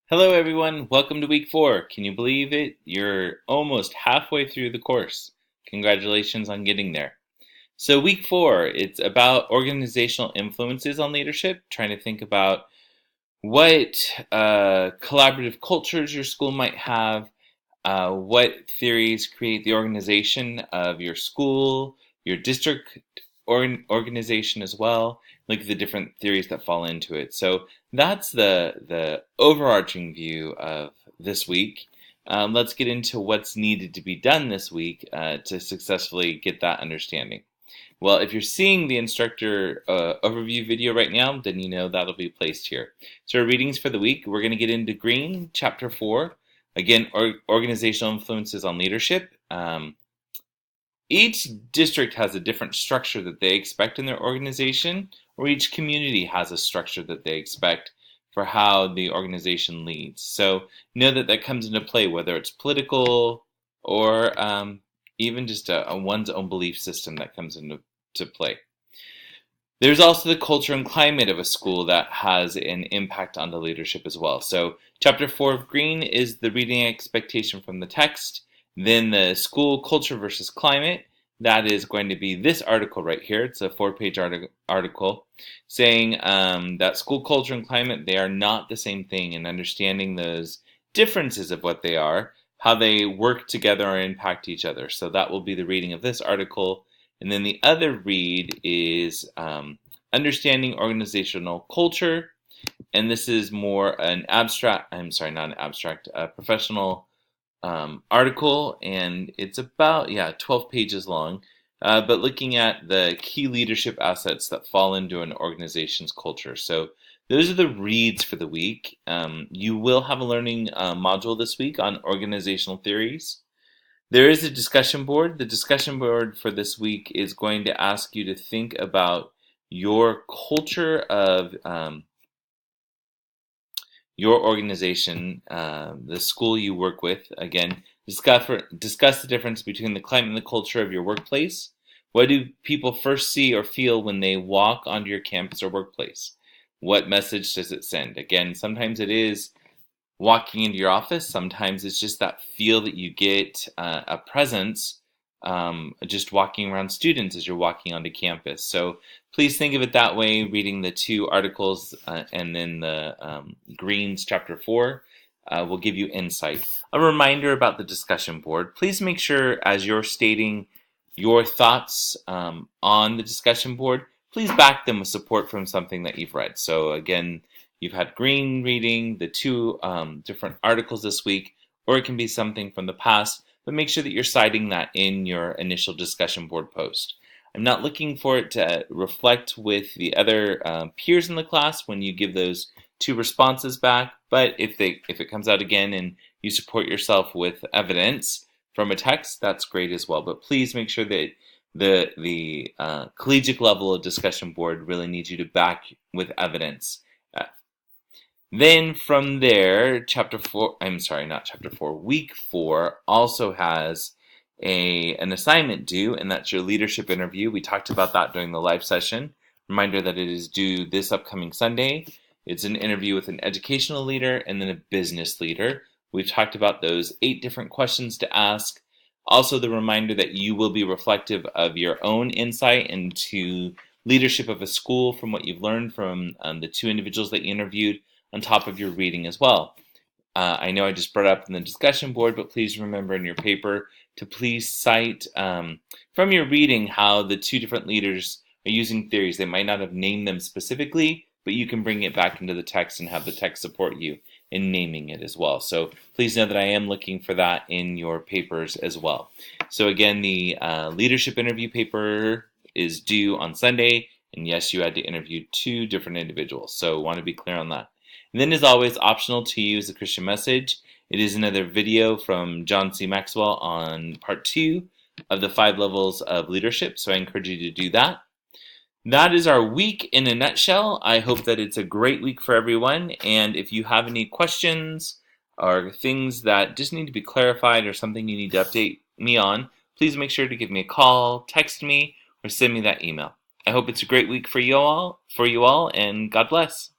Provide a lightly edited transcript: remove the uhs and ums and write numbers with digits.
Hello everyone, welcome to week 4. Can you believe it? You're almost halfway through the course. Congratulations on getting there. So week 4, it's about organizational influences on leadership, trying to think about what collaborative cultures your school might have, what theories create the organization of your school, your district organization as well. Look at the different theories that fall into it. So that's the overarching view of this week. Let's get into what's needed to be done this week to successfully get that understanding. Well, if you're seeing the instructor overview video right now, then you know that'll be placed here. So our readings for the week, we're going to get into Green, chapter 4. Again, organizational influences on leadership. Each district has a different structure that they expect in their organization, or each community has a structure that they expect for how the organization leads. So know that that comes into play, whether it's political or even just a one's own belief system that comes into play. There's also the culture and climate of a school that has an impact on the leadership as well. So chapter 4 of Green is the reading expectation from the text. Then the school culture versus climate, that is going to be this article right here. It's a 4-page article saying that school culture and climate, they are not the same thing, and understanding those differences of what they are, how they work together or impact each other. So that will be the reading of this article. And then the other read is understanding organizational culture. And this is more an abstract, not an abstract, professional article. And it's about, 12 pages long. But looking at the key leadership assets that fall into an organization's culture. So those are the reads for the week. You will have a learning module this week on organizational theories. There is a discussion board. The discussion board for this week is going to ask you to think about your culture of your organization, the school you work with. Again, discuss the difference between the climate and the culture of your workplace. What do people first see or feel when they walk onto your campus or workplace? What message does it send? Again, sometimes it is walking into your office. Sometimes it's just that feel that you get a presence just walking around students as you're walking onto campus. So please think of it that way, reading the 2 articles and then the Greens chapter 4 will give you insight. A reminder about the discussion board. Please make sure as you're stating your thoughts on the discussion board, please back them with support from something that you've read. So again, you've had Green reading the 2 different articles this week, or it can be something from the past, but make sure that you're citing that in your initial discussion board post. I'm not looking for it to reflect with the other peers in the class when you give those 2 responses back, but if it comes out again and you support yourself with evidence from a text, that's great as well. But please make sure that the collegiate level of discussion board really needs you to back with evidence. Then from there, week 4 also has an assignment due, and that's your leadership interview. We talked about that during the live session. Reminder that it is due this upcoming Sunday. It's an interview with an educational leader and then a business leader. We've talked about those 8 different questions to ask. Also the reminder that you will be reflective of your own insight into leadership of a school from what you've learned from the 2 individuals that you interviewed, on top of your reading as well. I know I just brought up in the discussion board, but please remember in your paper to please cite from your reading how the 2 different leaders are using theories. They might not have named them specifically, but you can bring it back into the text and have the text support you in naming it as well. So please know that I am looking for that in your papers as well. So again, the leadership interview paper is due on Sunday, and yes, you had to interview 2 different individuals. So want to be clear on that. And then, as always, optional to use the Christian message. It is another video from John C. Maxwell on part 2 of the 5 levels of leadership. So I encourage you to do that. That is our week in a nutshell. I hope that it's a great week for everyone. And if you have any questions or things that just need to be clarified or something you need to update me on, please make sure to give me a call, text me, or send me that email. I hope it's a great week for you all, and God bless.